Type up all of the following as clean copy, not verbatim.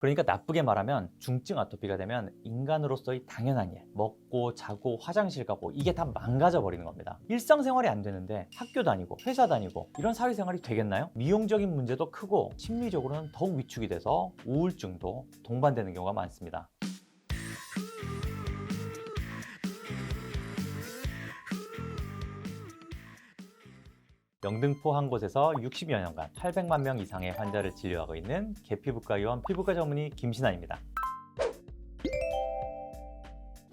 그러니까 나쁘게 말하면 중증 아토피가 되면 인간으로서의 당연한 일, 먹고 자고 화장실 가고 이게 다 망가져 버리는 겁니다. 일상생활이 안 되는데 학교 다니고 회사 다니고 이런 사회생활이 되겠나요? 미용적인 문제도 크고 심리적으로는 더욱 위축이 돼서 우울증도 동반되는 경우가 많습니다. 영등포 한 곳에서 60여 년간 800만 명 이상의 환자를 진료하고 있는 개피부과 피부과 전문의 김신환입니다.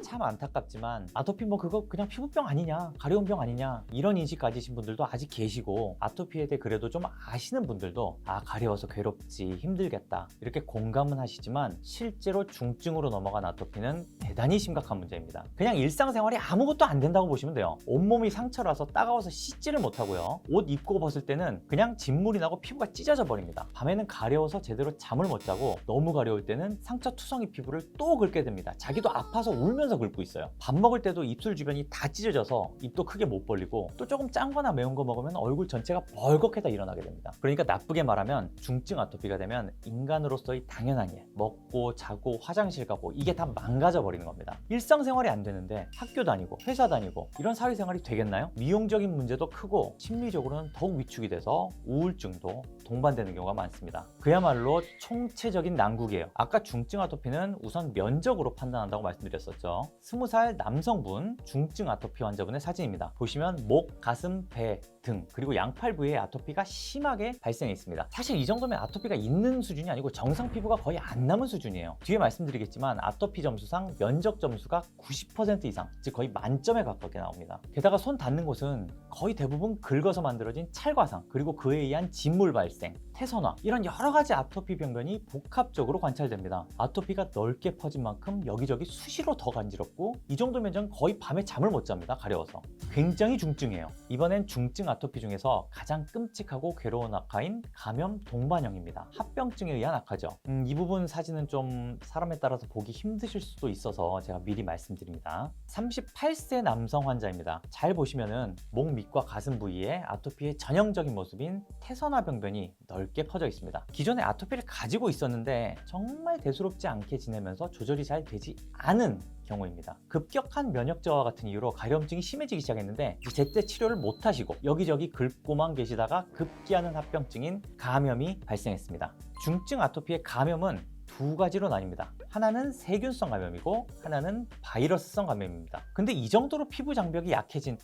참 안타깝지만 아토피 그거 그냥 피부병 아니냐, 가려운 병 아니냐 이런 인식 가지신 분들도 아직 계시고, 아토피에 대해 그래도 좀 아시는 분들도 가려워서 괴롭지 힘들겠다 이렇게 공감은 하시지만, 실제로 중증으로 넘어간 아토피는 대단히 심각한 문제입니다. 그냥 일상생활이 아무것도 안 된다고 보시면 돼요. 온몸이 상처라서 따가워서 씻지를 못하고요, 옷 입고 벗을 때는 그냥 진물이 나고 피부가 찢어져 버립니다. 밤에는 가려워서 제대로 잠을 못 자고, 너무 가려울 때는 상처 투성이 피부를 또 긁게 됩니다. 자기도 아파서 울면서 긁고 있어요. 밥 먹을 때도 입술 주변이 다 찢어져서 입도 크게 못 벌리고, 또 조금 짠 거나 매운 거 먹으면 얼굴 전체가 벌겋게 일어나게 됩니다. 그러니까 나쁘게 말하면 중증 아토피가 되면 인간으로서의 당연한 일, 먹고 자고 화장실 가고 이게 다 망가져 버리는 겁니다. 일상생활이 안 되는데 학교 다니고 회사 다니고 이런 사회생활이 되겠나요? 미용적인 문제도 크고 심리적으로는 더욱 위축이 돼서 우울증도 동반되는 경우가 많습니다. 그야말로 총체적인 난국이에요. 아까 중증 아토피는 우선 면적으로 판단한다고 말씀드렸었죠. 20살 남성분 중증 아토피 환자분의 사진입니다. 보시면 목, 가슴, 배 등 그리고 양팔 부위에 아토피가 심하게 발생해 있습니다. 사실 이 정도면 아토피가 있는 수준이 아니고 정상 피부가 거의 안 남은 수준이에요. 뒤에 말씀드리겠지만 아토피 점수상 면적 점수가 90% 이상, 즉 거의 만점에 가깝게 나옵니다. 게다가 손 닿는 곳은 거의 대부분 긁어서 만들어진 찰과상, 그리고 그에 의한 진물 발생, 태선화, 이런 여러 가지 아토피 병변이 복합적으로 관찰됩니다. 아토피가 넓게 퍼진 만큼 여기저기 수시로 더 간지럽고, 이 정도 면적은 거의 밤에 잠을 못 잡니다. 가려워서. 굉장히 중증이에요. 이번엔 중증 아토피 중에서 가장 끔찍하고 괴로운 악화인 감염 동반형입니다. 합병증에 의한 악화죠. 이 부분 사진은 좀 사람에 따라서 보기 힘드실 수도 있어서 제가 미리 말씀드립니다. 38세 남성 환자입니다. 잘 보시면은 목 밑과 가슴 부위에 아토피의 전형적인 모습인 태선화 병변이 넓게 퍼져 있습니다. 기존에 아토피를 가지고 있었는데 정말 대수롭지 않게 지내면서 조절이 잘 되지 않은 경우입니다. 급격한 면역 저하 같은 이유로 가려움증이 심해지기 시작했는데 제때 치료를 못 하시고 여기저기 긁고만 계시다가 급기야는 합병증인 감염이 발생했습니다. 중증 아토피의 감염은 두 가지로 나뉩니다. 하나는 세균성 감염이고 하나는 바이러스성 감염입니다. 근데 이 정도로 피부 장벽이 약해진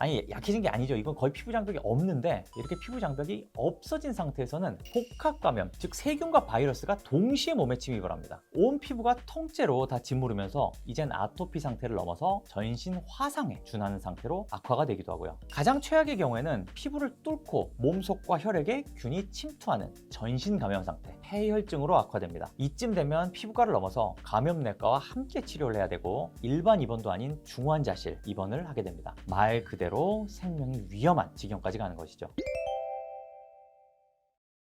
게 아니죠. 이건 거의 피부 장벽이 없는데, 이렇게 피부 장벽이 없어진 상태에서는 복합 감염, 즉 세균과 바이러스가 동시에 몸에 침입을 합니다. 온 피부가 통째로 다 짓무르면서 이젠 아토피 상태를 넘어서 전신 화상에 준하는 상태로 악화가 되기도 하고요. 가장 최악의 경우에는 피부를 뚫고 몸속과 혈액에 균이 침투하는 전신 감염 상태, 폐혈증으로 악화됩니다. 이쯤 되면 피부과를 넘어서 감염내과와 함께 치료를 해야 되고, 일반 입원도 아닌 중환자실 입원을 하게 됩니다. 말 그대로 생명이 위험한 지경까지 가는 것이죠.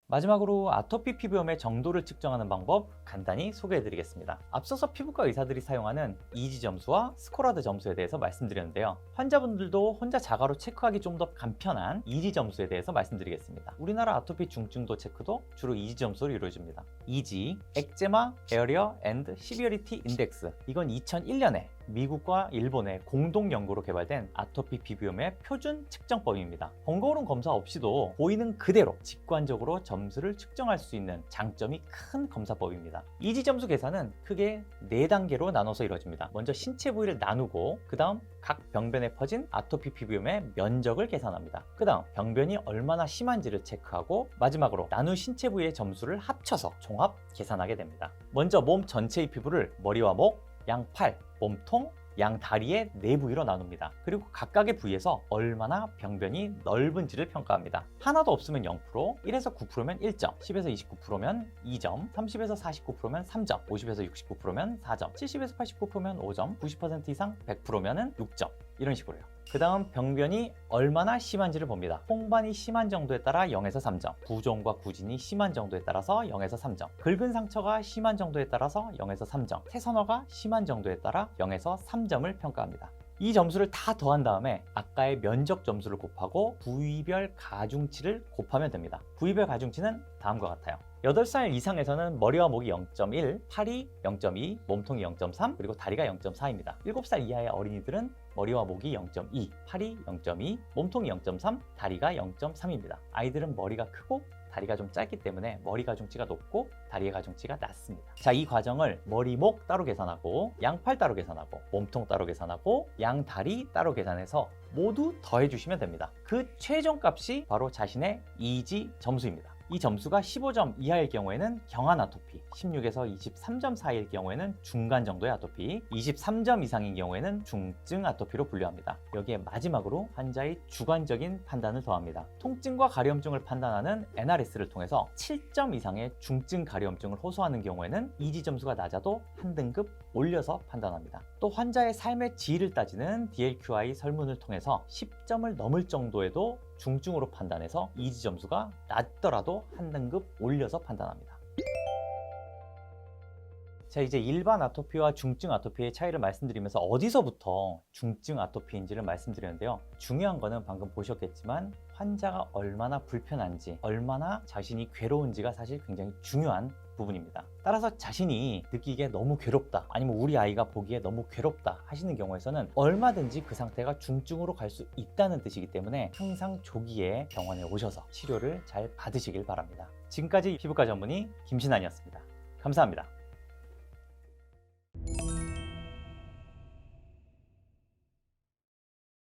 마지막으로 아토피 피부염의 정도를 측정하는 방법 간단히 소개해드리겠습니다. 앞서서 피부과 의사들이 사용하는 이지 점수와 스코라드 점수에 대해서 말씀드렸는데요. 환자분들도 혼자 자가로 체크하기 좀 더 간편한 이지 점수에 대해서 말씀드리겠습니다. 우리나라 아토피 중증도 체크도 주로 이지 점수로 이루어집니다. 이지, 엑제마 에어리어 앤드 시비어리티 인덱스, 이건 2001년에 미국과 일본의 공동 연구로 개발된 아토피 피부염의 표준 측정법입니다. 번거로운 검사 없이도 보이는 그대로 직관적으로 점수를 측정할 수 있는 장점이 큰 검사법입니다. 이지 점수 계산은 크게 4단계로 나눠서 이루어집니다. 먼저 신체 부위를 나누고, 그 다음 각 병변에 퍼진 아토피 피부염의 면적을 계산합니다. 그 다음 병변이 얼마나 심한지를 체크하고, 마지막으로 나눈 신체 부위의 점수를 합쳐서 종합 계산하게 됩니다. 먼저 몸 전체의 피부를 머리와 목, 양팔, 몸통, 양 다리의 네 부위로 나눕니다. 그리고 각각의 부위에서 얼마나 병변이 넓은지를 평가합니다. 하나도 없으면 0%, 1에서 9%면 1점, 10에서 29%면 2점, 30에서 49%면 3점, 50에서 69%면 4점, 70에서 89%면 5점, 90% 이상 100%면 6점, 이런 식으로요. 그 다음 병변이 얼마나 심한지를 봅니다. 홍반이 심한 정도에 따라 0에서 3점, 부종과 구진이 심한 정도에 따라서 0에서 3점, 긁은 상처가 심한 정도에 따라서 0에서 3점, 태선화가 심한 정도에 따라 0에서 3점을 평가합니다. 이 점수를 다 더한 다음에 아까의 면적 점수를 곱하고 부위별 가중치를 곱하면 됩니다. 부위별 가중치는 다음과 같아요. 8살 이상에서는 머리와 목이 0.1, 팔이 0.2, 몸통이 0.3, 그리고 다리가 0.4입니다. 7살 이하의 어린이들은 머리와 목이 0.2, 팔이 0.2, 몸통이 0.3, 다리가 0.3입니다. 아이들은 머리가 크고 다리가 좀 짧기 때문에 머리 가중치가 높고 다리의 가중치가 낮습니다. 자, 이 과정을 머리, 목 따로 계산하고 양팔 따로 계산하고 몸통 따로 계산하고 양다리 따로 계산해서 모두 더해주시면 됩니다. 그 최종값이 바로 자신의 이지 점수입니다. 이 점수가 15점 이하일 경우에는 경한 아토피, 16에서 23점 사이일 경우에는 중간 정도의 아토피, 23점 이상인 경우에는 중증 아토피로 분류합니다. 여기에 마지막으로 환자의 주관적인 판단을 더합니다. 통증과 가려움증을 판단하는 NRS를 통해서 7점 이상의 중증 가려움증을 호소하는 경우에는 이지 점수가 낮아도 한 등급 올려서 판단합니다. 또 환자의 삶의 질을 따지는 DLQI 설문을 통해서 10점을 넘을 정도에도 중증으로 판단해서 이지 점수가 낮더라도 한 등급 올려서 판단합니다. 자, 이제 일반 아토피와 중증 아토피의 차이를 말씀드리면서 어디서부터 중증 아토피인지를 말씀드렸는데요. 중요한 거는 방금 보셨겠지만 환자가 얼마나 불편한지, 얼마나 자신이 괴로운지가 사실 굉장히 중요한 부분입니다. 따라서 자신이 느끼기에 너무 괴롭다, 아니면 우리 아이가 보기에 너무 괴롭다 하시는 경우에서는 얼마든지 그 상태가 중증으로 갈 수 있다는 뜻이기 때문에 항상 조기에 병원에 오셔서 치료를 잘 받으시길 바랍니다. 지금까지 피부과 전문의 김신환이었습니다. 감사합니다.